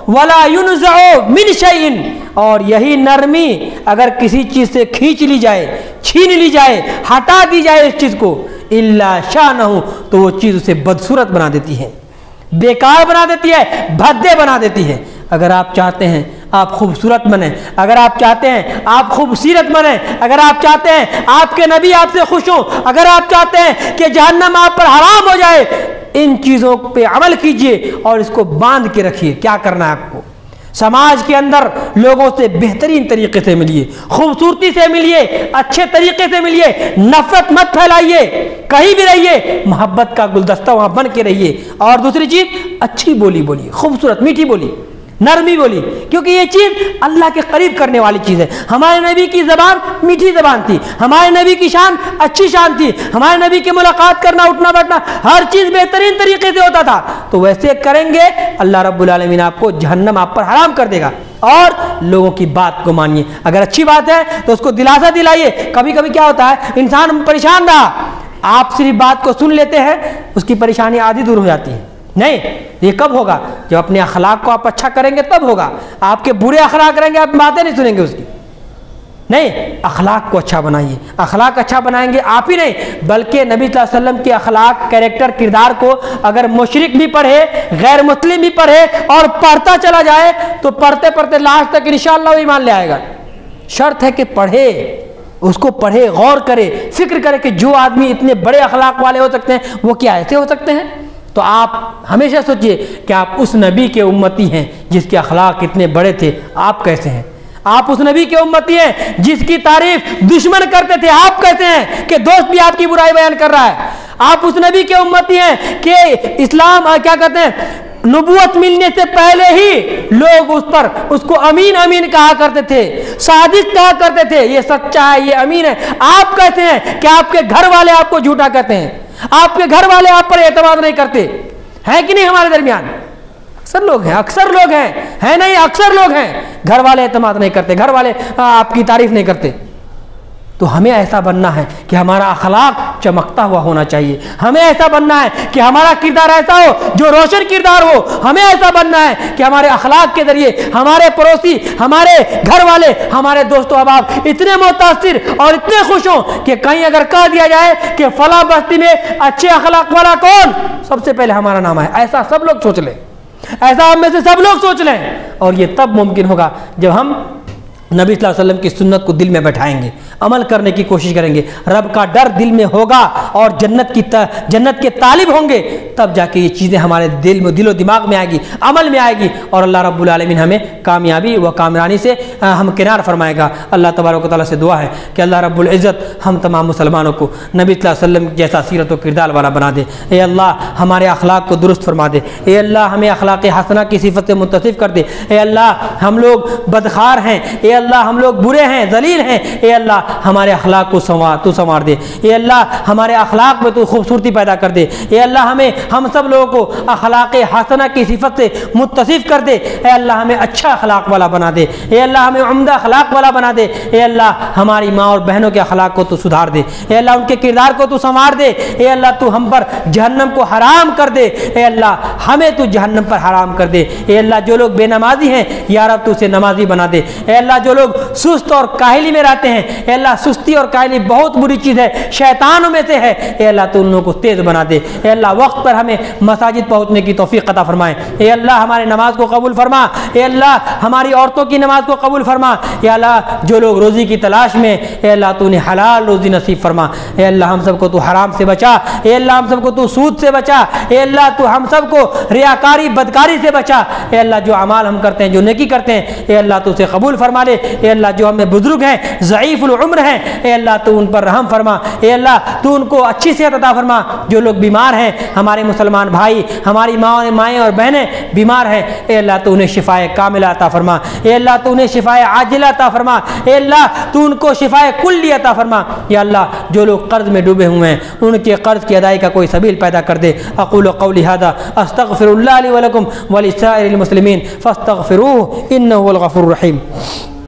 ولا ينزع من شیء، اور یہی نرمی اگر کسی چیز سے کھینچ لی جائے، چھین لی جائے، ہٹا دی جائے اس چیز کو، الا شانہ، تو وہ چیز اسے بدصورت بنا دیتی ہے، بیکار بنا دیتی ہے، بھدے بنا دیتی ہے۔ اگر آپ چاہتے ہیں آپ خوبصورت بنیں، اگر آپ چاہتے ہیں آپ خوبصورت بنیں، اگر آپ چاہتے ہیں آپ کے نبی آپ سے خوش ہوں، اگر آپ چاہتے ہیں کہ جہنم آپ پر حرام ہو جائے، ان چیزوں پہ عمل کیجئے اور اس کو باندھ کے رکھیے۔ کیا کرنا ہے آپ کو؟ سماج کے اندر لوگوں سے بہترین طریقے سے ملیے، خوبصورتی سے ملیے، اچھے طریقے سے ملیے، نفرت مت پھیلائیے، کہیں بھی رہیے محبت کا گلدستہ وہاں بن کے رہیے۔ اور دوسری چیز اچھی بولی بولیے، خوبصورت میٹھی بولی، نرمی بولی، کیونکہ یہ چیز اللہ کے قریب کرنے والی چیز ہے۔ ہمارے نبی کی زبان میٹھی زبان تھی، ہمارے نبی کی شان اچھی شان تھی، ہمارے نبی کی ملاقات کرنا، اٹھنا بیٹھنا، ہر چیز بہترین طریقے سے ہوتا تھا۔ تو ویسے کریں گے اللہ رب العالمین آپ کو جہنم آپ پر حرام کر دے گا۔ اور لوگوں کی بات کو مانیے، اگر اچھی بات ہے تو اس کو دلاسا دلائیے۔ کبھی کبھی کیا ہوتا ہے انسان پریشان رہا، آپ صرف بات کو سن لیتے ہیں، اس کی پریشانی آدھی دور ہو جاتی ہے۔ نہیں، یہ کب ہوگا؟ جب اپنے اخلاق کو آپ اچھا کریں گے تب ہوگا۔ آپ کے برے اخلاق کریں گے آپ باتیں نہیں سنیں گے اس کی۔ نہیں، اخلاق کو اچھا بنائیے۔ اخلاق اچھا بنائیں گے آپ ہی نہیں بلکہ نبی صلی اللہ علیہ وسلم کے اخلاق، کیریکٹر، کردار کو اگر مشرک بھی پڑھے، غیر مسلم بھی پڑھے اور پڑھتا چلا جائے تو پڑھتے پڑھتے لاسٹ تک انشاءاللہ وہ ایمان لے آئے گا۔ شرط ہے کہ پڑھے، اس کو پڑھے، غور کرے، فکر کرے کہ جو آدمی اتنے بڑے اخلاق والے ہو سکتے ہیں وہ کیا ایسے ہو سکتے ہیں۔ تو آپ ہمیشہ سوچئے کہ آپ اس نبی کے امتی ہیں جس کے اخلاق اتنے بڑے تھے، آپ کیسے ہیں؟ آپ اس نبی کے امتی ہیں جس کی تعریف دشمن کرتے تھے، آپ کیسے ہیں کہ دوست بھی آپ کی برائی بیان کر رہا ہے؟ آپ اس نبی کے امتی ہیں کہ اسلام کیا کہتے ہیں نبوت ملنے سے پہلے ہی لوگ اس کو امین امین کہا کرتے تھے، صادق کہا کرتے تھے، یہ سچا ہے، یہ امین ہے۔ آپ کہتے ہیں کہ آپ کے گھر والے آپ کو جھوٹا کہتے ہیں، آپ کے گھر والے آپ پر اعتماد نہیں کرتے ہیں کہ نہیں؟ ہمارے درمیان اکثر لوگ ہیں نہیں، اکثر لوگ ہیں گھر والے اعتماد نہیں کرتے، گھر والے آپ کی تعریف نہیں کرتے۔ تو ہمیں ایسا بننا ہے کہ ہمارا اخلاق چمکتا ہوا ہونا چاہیے، ہمیں ایسا بننا ہے کہ ہمارا کردار ایسا ہو جو روشن کردار ہو، ہمیں ایسا بننا ہے کہ ہمارے اخلاق کے ذریعے ہمارے پڑوسی، ہمارے گھر والے، ہمارے دوست و احباب اتنے متاثر اور اتنے خوش ہوں کہ کہیں اگر کہہ دیا جائے کہ فلاں بستی میں اچھے اخلاق والا کون، سب سے پہلے ہمارا نام ہے۔ ایسا سب لوگ سوچ لیں، ایسا ہم میں سے سب لوگ سوچ لیں، اور یہ تب ممکن ہوگا جب ہم نبی صلی اللہ علیہ وسلم کی سنت کو دل میں بیٹھائیں گے، عمل کرنے کی کوشش کریں گے، رب کا ڈر دل میں ہوگا اور جنت کے طالب ہوں گے، تب جا کے یہ چیزیں ہمارے دل و دماغ میں آئے گی، عمل میں آئے گی، اور اللہ رب العالمین ہمیں کامیابی و کامرانی سے ہمکنار فرمائے گا۔ اللہ تبارک و تعالیٰ سے دعا ہے کہ اللہ رب العزت ہم تمام مسلمانوں کو نبی صلی اللہ علیہ وسلم جیسا سیرت و کردار والا بنا دے۔ اے اللہ ہمارے اخلاق کو درست فرما دے۔ اے اللہ ہمیں اخلاق حسنہ کی صفت سے متصف کر دے۔ اے اللہ ہم لوگ بدخار ہیں، اے اللہ ہم لوگ برے ہیں، ذلیل ہیں، اے اللہ ہمارے اخلاق کو تو سنوار دے۔ اے اللہ ہمارے اخلاق میں تو خوبصورتی پیدا کر دے۔ اے اللہ ہم سب لوگوں کو اخلاق حسنہ کی صفت سے متصف کر دے۔ اے اللہ ہمیں اچھا اخلاق والا بنا دے۔ اے اللہ ہمیں عمدہ اخلاق والا بنا دے۔ اے اللہ ہماری ماں اور بہنوں کے اخلاق کو تو سدھار دے۔ اے اللہ ان کے کردار کو تو سنوار دے۔ اے اللہ تو ہم پر جہنم کو حرام کر دے۔ اے اللہ ہمیں تو جہنم پر حرام کر دے۔ اے اللہ جو لوگ بے نمازی ہیں یا رب تو اسے نمازی بنا دے۔ اے اللہ جو لوگ سست اور کاہلی میں رہتے ہیں، اے اللہ سستی اور کاہلی بہت بری چیز ہے، شیطانوں میں سے ہے، اے اللہ تو ان لوگوں کو تیز بنا دے۔ اے اللہ وقت پر ہمیں مساجد پہنچنے کی توفیق عطا فرمائے۔ اے اللہ ہمارے نماز کو قبول فرما۔ اے اللہ ہماری عورتوں کی نماز کو قبول فرما۔ اے اللہ جو لوگ روزی کی تلاش میں، اے اللہ تو انہیں حلال روزی نصیب فرما۔ اے اللہ ہم سب کو تو حرام سے بچا۔ اے اللہ ہم سب کو تو سود سے بچا۔ اے اللہ تو ہم سب کو ریاکاری بدکاری سے بچا۔ اے اللہ جو اعمال ہم کرتے ہیں، جو نیکی کرتے ہیں، اے اللہ تو اسے قبول فرما لے۔ اے اللہ جو ہمیں بزرگ ہیں، ضعیف العمر ہیں، اے اللہ تو ان پر رحم فرما۔ اے اللہ تو ان کو اچھی صحت عطا فرما۔ جو لوگ بیمار ہیں، ہمارے مسلمان بھائی، ہماری مائیں اور بہنیں بیمار ہیں، اے اللہ تو انہیں شفائے کاملہ عطا فرما۔ اے اللہ تو انہیں شفائے عاجلہ عطا فرما۔ اے اللہ تو ان کو شفائے کلی عطا فرما۔ یا اللہ جو لوگ قرض میں ڈوبے ہوئے ہیں، ان کے قرض کی ادائیگی کا کوئی سبیل پیدا کر دے۔ اقول قولی ھذا استغفر اللہ لی ولکم ولسائر المسلمین فاستغفروہ انہ هو الغفور الرحیم۔